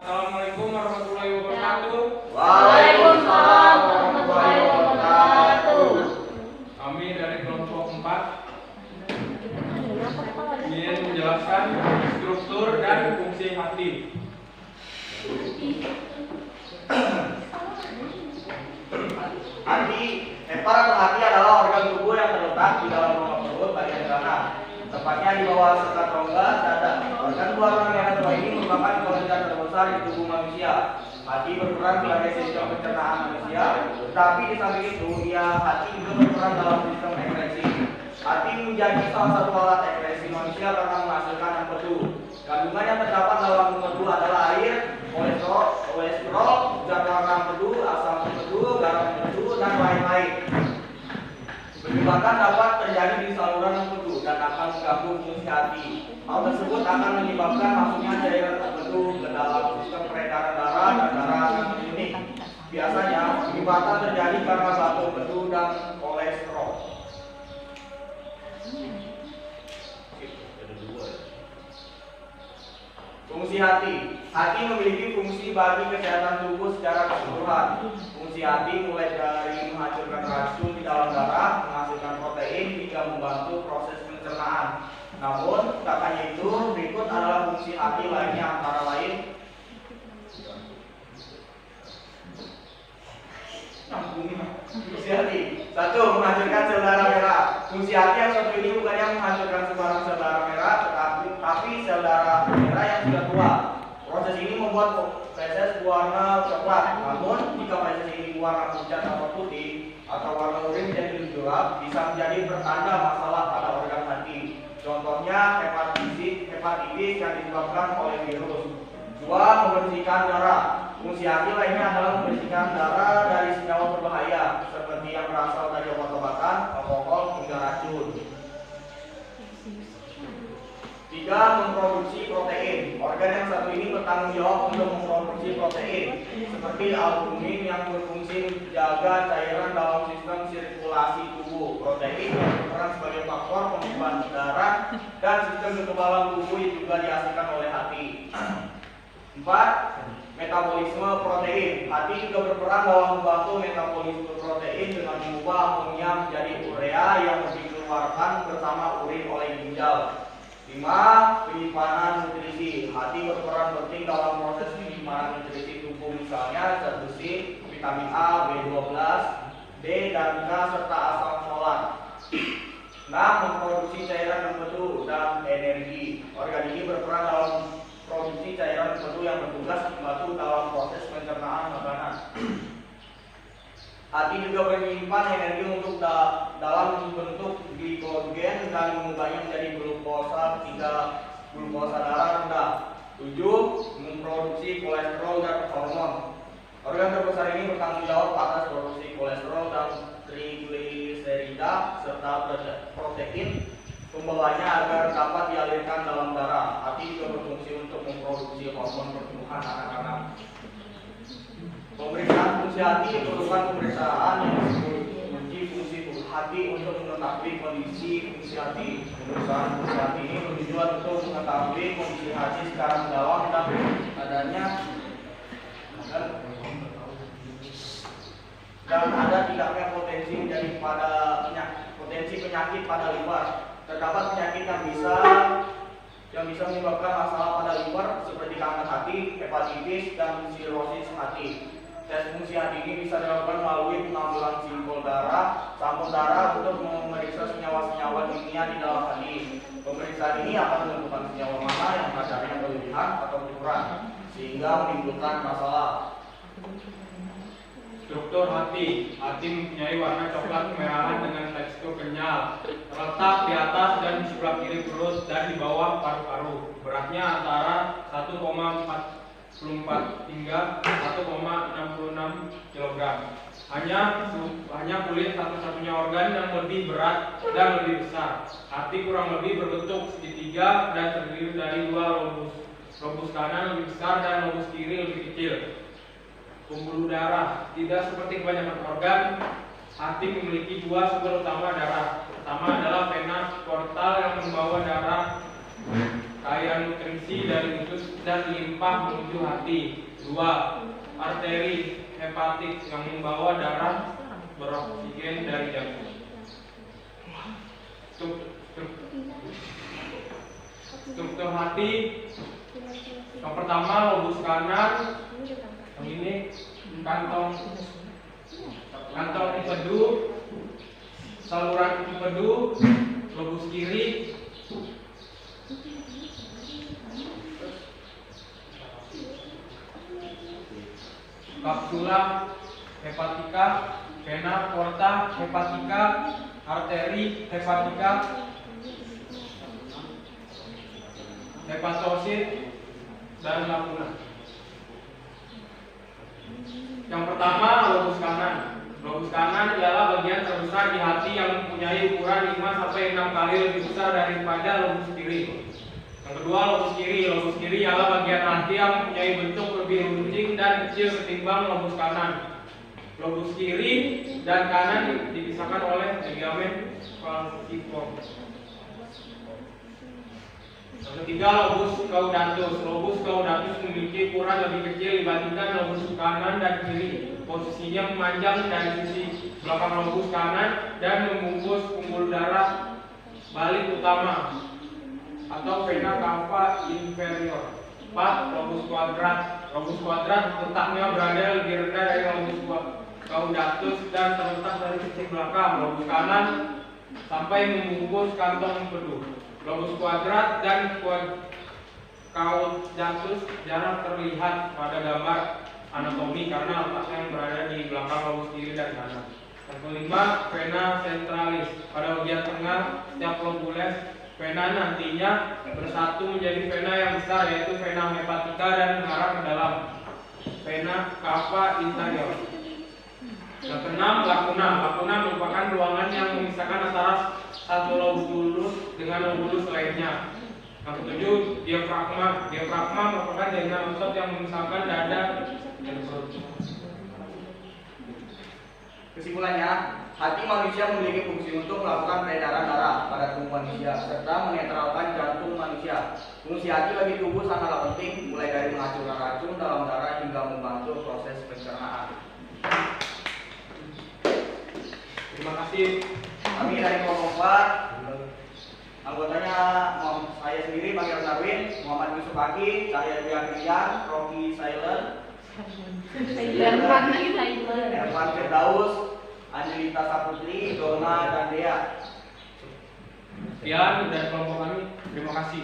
Assalamualaikum warahmatullahi wabarakatuh. Waalaikumsalam warahmatullahi wabarakatuh. Kami dari kelompok 4 ingin menjelaskan struktur dan fungsi hati. Hati, para hati adalah organ tubuh yang terletak di dalam rongga perut bagian kanan, tepatnya di bawah sekat rongga dada. Organ berwarna merah tua ini merupakan organ terbesar di tubuh manusia. Hati berperan sebagai sistem pencernaan manusia, tetapi di samping itu, hati juga berperan dalam sistem ekskresi. Hati menjadi salah satu alat ekskresi manusia karena menghasilkan empedu. Kandungan yang terdapat dalam empedu adalah air, kolesterol, zat warna empedu, asam empedu, garam empedu, dan lain-lain. Penyebabkan dapat terjadi di saluran empedu dan akan mengganggu fungsi hati. Hal tersebut akan menyebabkan masuknya cairan empedu ke dalam sistem peredaran darah dan darah akan menurun. Biasanya penyebabkan terjadi karena batu empedu dan kolesterol. Fungsi hati. Hati memiliki fungsi bagi kesehatan tubuh secara keseluruhan. Fungsi hati mulai dari menghancurkan racun di dalam darah, menghasilkan protein, hingga membantu proses pencernaan. Namun, katanya itu, berikut adalah fungsi hati lainnya antara lain fungsi hati. 1. Menghancurkan sel darah merah. Fungsi hati yang satu ini bukan yang menghancurkan sembarang sel darah merah, tetapi sel darah merah yang sudah tua. Proses ini membuat feses berwarna coklat. Namun, jika feses ini berwarna pucat atau putih atau warna urin menjadi lebih gelap, bisa menjadi pertanda masalah pada organ hati. Contohnya hepatitis yang disebabkan oleh virus. 2. Membersihkan darah. Fungsi hati lainnya adalah membersihkan darah dari senyawa berbahaya seperti yang berasal dari obat-obatan, alkohol, hingga racun. 3. Memproduksi protein. Organ yang satu ini bertanggung jawab untuk memproduksi protein, seperti albumin yang berfungsi menjaga cairan dalam sistem sirkulasi tubuh. Protein yang berperan sebagai faktor pengumpulan darah dan sistem kekebalan tubuh yang juga dihasilkan oleh hati. 4. Metabolisme protein. Hati juga berperan dalam membantu metabolisme protein dengan mengubah amonia menjadi urea yang dikeluarkan bersama urin oleh ginjal. 5. Penyimpanan nutrisi. Hati berperan penting dalam proses penyimpanan nutrisi tubuh, misalnya zat besi, vitamin A, B12, D, dan K, serta asam folat. 6. Memproduksi cairan empedu dan energi. Organ ini berperan dalam produksi cairan empedu yang bertugas membantu dalam proses pencernaan makanan. Hati juga menyimpan energi untuk dalam bentuk glikogen dan mengubahnya menjadi glukosa ketika glukosa darah rendah. 7. Memproduksi kolesterol dan hormon. Organ terbesar ini bertanggung jawab atas produksi kolesterol dan trigliserida serta protein pembawanya agar dapat dialirkan dalam darah. Hati juga berfungsi untuk memproduksi hormon pertumbuhan anak-anak. Pemeriksaan fungsi hati merupakan pemeriksaan yang disebut uji fungsi hati untuk mengetahui kondisi fungsi hati. Pemeriksaan fungsi hati ini bertujuan untuk mengetahui kondisi hati secara mendalam dan adanya dan ada tidaknya potensi penyakit pada liver. Terdapat penyakit yang bisa menyebabkan masalah pada liver seperti kanker hati, hepatitis, dan sirosis hati. Tes fungsi hati ini bisa dilakukan melalui pengambilan sampel darah untuk memeriksa senyawa-senyawa kimia di dalam hati. Pemeriksaan ini akan menentukan senyawa mana yang kadarnya berlebihan atau kurang, sehingga menimbulkan masalah. Struktur hati. Hati mempunyai warna coklat kemerahan dengan tekstur kenyal, terletak di atas dan di sebelah kiri perut dan di bawah paru-paru. Beratnya antara 1,44 hingga 1,66 kg. Hanya kulit satu-satunya organ yang lebih berat dan lebih besar. Hati kurang lebih berbentuk segitiga dan terdiri dari dua lobus. Lobus kanan lebih besar dan lobus kiri lebih kecil. Pembuluh darah. Tidak seperti kebanyakan organ, hati memiliki dua sumber utama darah. Pertama adalah vena portal yang membawa darah kaya nutrisi dari usus dan limpa menuju hati. 2. Arteri hepatik yang membawa darah beroksigen dari jantung. Struktur hati yang pertama lobus kanan, yang ini kantong empedu, saluran empedu, lobus kiri, kapsula hepatika, vena porta hepatika, arteri hepatika, hepatosit, dan lacuna. Yang pertama, lobus kanan. Lobus kanan ialah bagian terbesar di hati yang mempunyai ukuran 5-6 kali lebih besar daripada lobus kiri. Yang kedua, lobus kiri. Lobus kiri ialah bagian hati yang mempunyai bentuk lebih runcing dan kecil ketimbang lobus kanan. Lobus kiri dan kanan dipisahkan oleh ligamen falciform. Yang ketiga, lobus caudatus. Lobus caudatus memiliki ukuran lebih kecil dibandingkan lobus kanan dan kiri. Posisinya memanjang dari sisi belakang lobus kanan dan membungkus pembuluh darah balik utama atau vena cava inferior. 4. Lobus kuadrat. Lobus kuadrat letaknya berada lebih rendah dari lobus caudatus dan terletak dari sisi belakang lobus kanan sampai membungkus kantong empedu. Lobus kuadrat dan caudatus jarang terlihat pada gambar anatomi karena letaknya yang berada di belakang lobus kiri dan kanan. Yang kelima, vena centralis. Pada bagian tengah setiap lobules vena nantinya bersatu menjadi vena yang besar, yaitu vena hepatika dan mengarah ke dalam vena cava inferior. Yang keenam, lacuna. Lacuna merupakan ruangan yang memisahkan antara satu lobulus dengan lobulus lainnya. Yang ketujuh, diafragma. Diafragma merupakan jaringan otot yang memisahkan dada dan perut. Kesimpulannya, hati manusia memiliki fungsi untuk melakukan peredaran darah pada tubuh manusia serta menetralkan jantung manusia. Fungsi hati bagi tubuh sangatlah penting, mulai dari menghancurkan racun dalam darah hingga membantu proses pencernaan. Terima kasih. Kami dari kelompok 4, anggotanya saya sendiri Pangeran Darwin, Muhammad Yusuf Aki, Cahaya Priyan, Rocky Silent, Ervan Firdaus, Angelita Saputri, Dona dan Dea. Sekian dari kelompok kami. Terima kasih.